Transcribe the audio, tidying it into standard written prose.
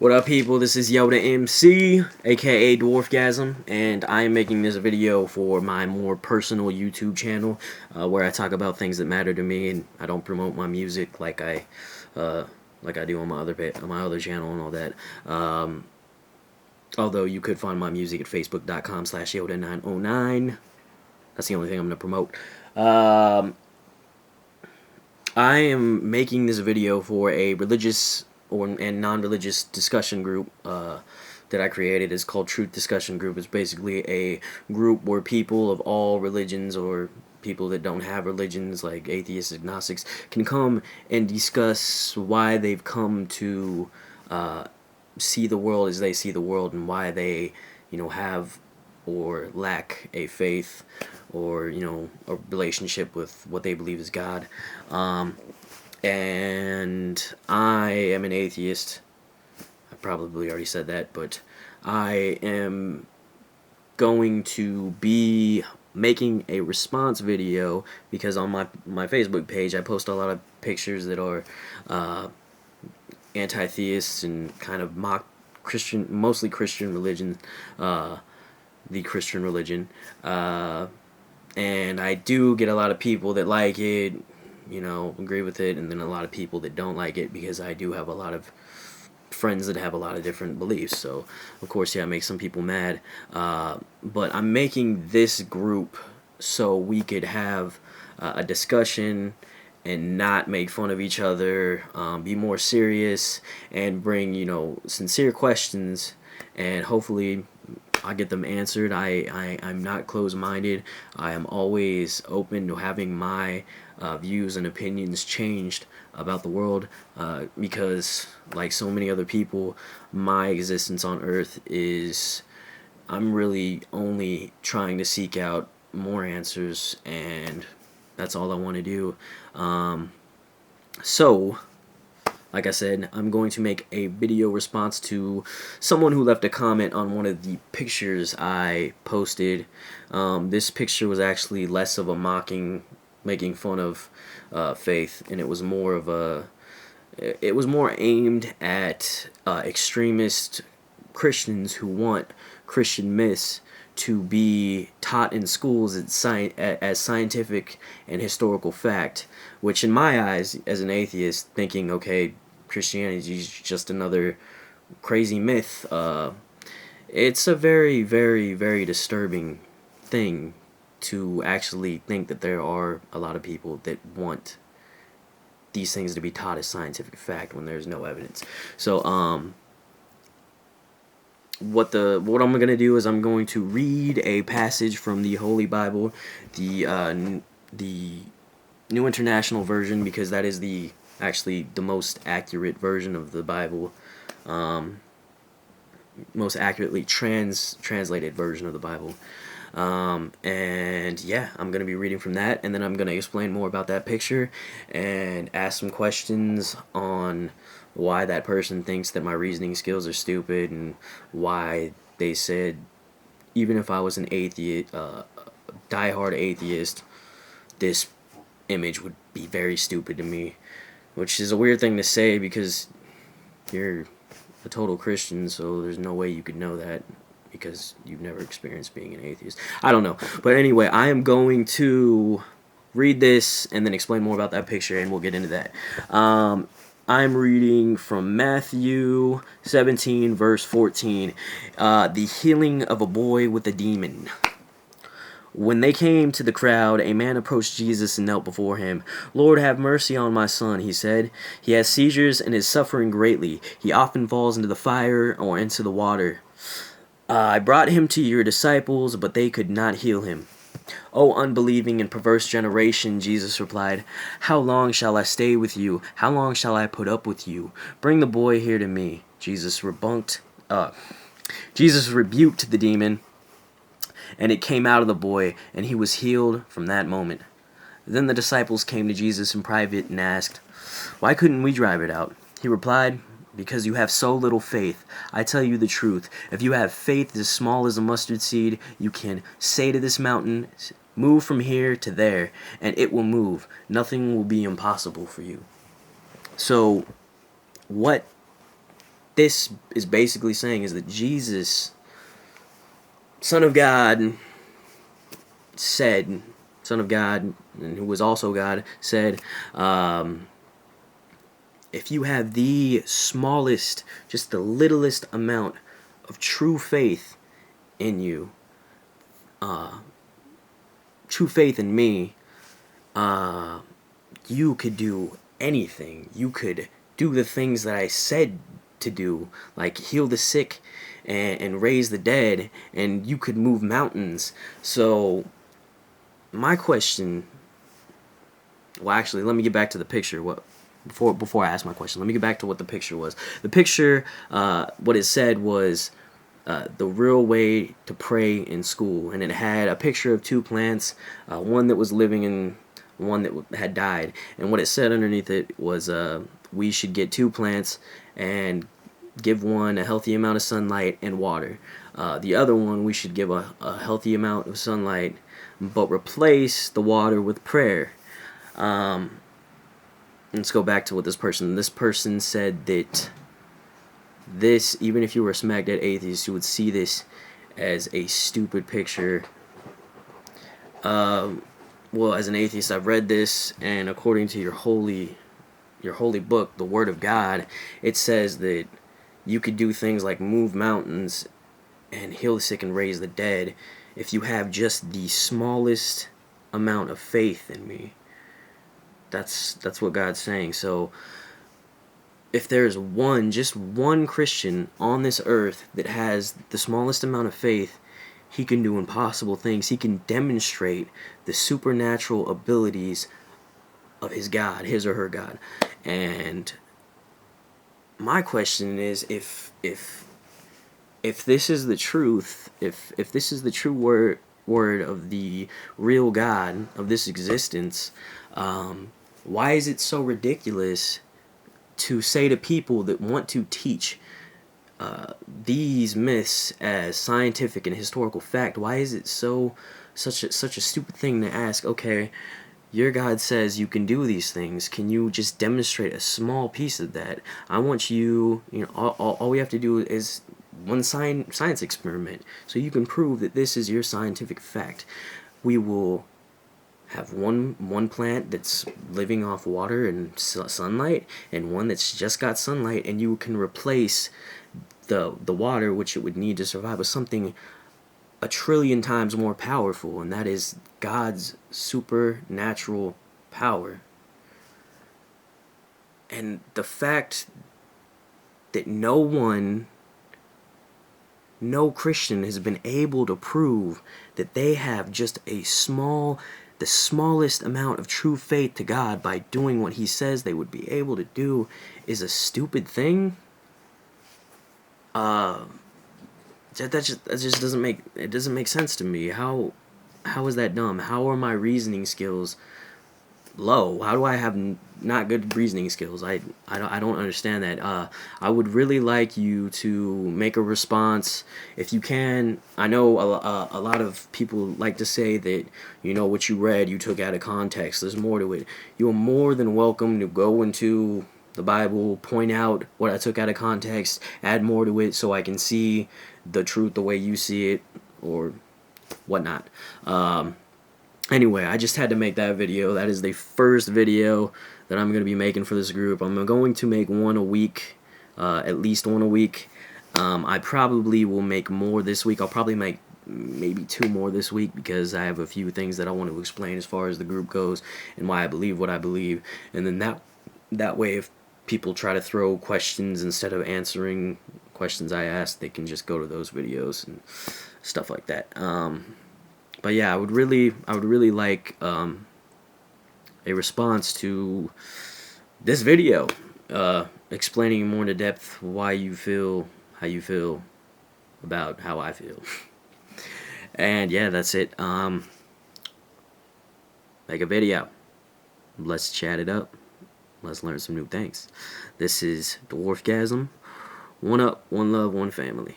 What up, people? This is Yoda MC, aka Dwarphgazm, and I am making this video for my more personal YouTube channel, where I talk about things that matter to me, and I don't promote my music like I do on my other channel and all that. Although you could find my music at facebook.com/Yoda909. That's the only thing I'm gonna promote. I am making this video for a religious and non-religious discussion group that I created. It's called Truth Discussion Group. It's basically a group where people of all religions, or people that don't have religions like atheists, agnostics, can come and discuss why they've come to see the world as they see the world, and why they, have or lack a faith, or a relationship with what they believe is God. And I am an atheist. I probably already said that, but I am going to be making a response video, because on my Facebook page I post a lot of pictures that are anti-theists and kind of mock Christian, mostly Christian religion, the Christian religion, and I do get a lot of people that like it, agree with it, and then a lot of people that don't like it, because I do have a lot of friends that have a lot of different beliefs. So of course, yeah, it makes some people mad, but I'm making this group so we could have a discussion and not make fun of each other, be more serious, and bring sincere questions, and hopefully I get them answered. I'm not closed-minded. I am always open to having my views and opinions changed about the world, because like so many other people, my existence on Earth is, I'm really only trying to seek out more answers, and that's all I want to do. So like I said, I'm going to make a video response to someone who left a comment on one of the pictures I posted. This picture was actually less of a making fun of faith, and it was more aimed at extremist Christians who want Christian myths to be taught in schools as scientific and historical fact, which in my eyes, as an atheist, thinking, okay, Christianity is just another crazy myth, it's a very, very, very disturbing thing to actually think that there are a lot of people that want these things to be taught as scientific fact when there's no evidence. So what I'm gonna do is I'm going to read a passage from the Holy Bible, the New International Version, because that is actually the most accurate version of the Bible, most accurately translated version of the Bible. And yeah, I'm gonna be reading from that, and then I'm gonna explain more about that picture and ask some questions on why that person thinks that my reasoning skills are stupid, and why they said even if I was an atheist, diehard atheist, this image would be very stupid to me, which is a weird thing to say because you're a total Christian, so there's no way you could know that, because you've never experienced being an atheist. I don't know. But anyway, I am going to read this and then explain more about that picture, and we'll get into that. I'm reading from Matthew 17, verse 14. The healing of a boy with a demon. When they came to the crowd, a man approached Jesus and knelt before him. "Lord, have mercy on my son," he said. "He has seizures and is suffering greatly. He often falls into the fire or into the water. I brought him to your disciples, but they could not heal him." "O unbelieving and perverse generation," Jesus replied, "how long shall I stay with you? How long shall I put up with you? Bring the boy here to me." Jesus rebuked the demon, and it came out of the boy, and he was healed from that moment. Then the disciples came to Jesus in private and asked, "Why couldn't we drive it out?" He replied, "Because you have so little faith. I tell you the truth. If you have faith as small as a mustard seed, you can say to this mountain, 'Move from here to there,' and it will move. Nothing will be impossible for you." So, what this is basically saying is that Jesus, Son of God, said, Son of God, and who was also God, said, if you have the smallest, just the littlest amount of true faith in you, true faith in me, you could do anything. You could do the things that I said to do, like heal the sick and raise the dead, and you could move mountains. So my question, well, actually, let me get back to the picture. Before I ask my question, let me get back to what the picture was. The picture, what it said was the real way to pray in school, and it had a picture of two plants, one that was living and one that had died. And what it said underneath it was, we should get two plants and give one a healthy amount of sunlight and water. The other one, we should give a healthy amount of sunlight, but replace the water with prayer. Let's go back to what this person said that this, even if you were a smack dead atheist, you would see this as a stupid picture. Well, as an atheist, I've read this, and according to your holy book, the Word of God, it says that you could do things like move mountains and heal the sick and raise the dead if you have just the smallest amount of faith in me. That's what God's saying. So if there's just one Christian on this earth that has the smallest amount of faith, he can do impossible things. He can demonstrate the supernatural abilities of his God, his or her God. And my question is, if this is the truth, if this is the true word of the real God of this existence, why is it so ridiculous to say to people that want to teach these myths as scientific and historical fact? Why is it such a stupid thing to ask? Okay, your God says you can do these things. Can you just demonstrate a small piece of that? I want you, all we have to do is one science experiment, so you can prove that this is your scientific fact. We will have one plant that's living off water and sunlight, and one that's just got sunlight, and you can replace the water, which it would need to survive, with something 1,000,000,000,000 times more powerful, and that is God's supernatural power. And the fact that no Christian has been able to prove that they have just the smallest amount of true faith to God by doing what he says they would be able to do is a stupid thing. That just doesn't make sense to me. How is that dumb? How are my reasoning skills low? How do I have not good reasoning skills? I don't understand that. I would really like you to make a response if you can. I know a lot of people like to say that what you read you took out of context. There's more to it. You are more than welcome to go into the Bible, point out what I took out of context, add more to it so I can see the truth the way you see it, or whatnot. Anyway, I just had to make that video. That is the first video that I'm going to be making for this group. I'm going to make one a week, at least one a week. I probably will make more this week. I'll probably make maybe 2 more this week because I have a few things that I want to explain as far as the group goes and why I believe what I believe. And then that way, if people try to throw questions instead of answering questions I ask, they can just go to those videos and stuff like that. But yeah, I would really like a response to this video, explaining more into depth why you feel how you feel about how I feel. And yeah, that's it. Make a video. Let's chat it up. Let's learn some new things. This is Dwarphgazm. One up, one love, one family.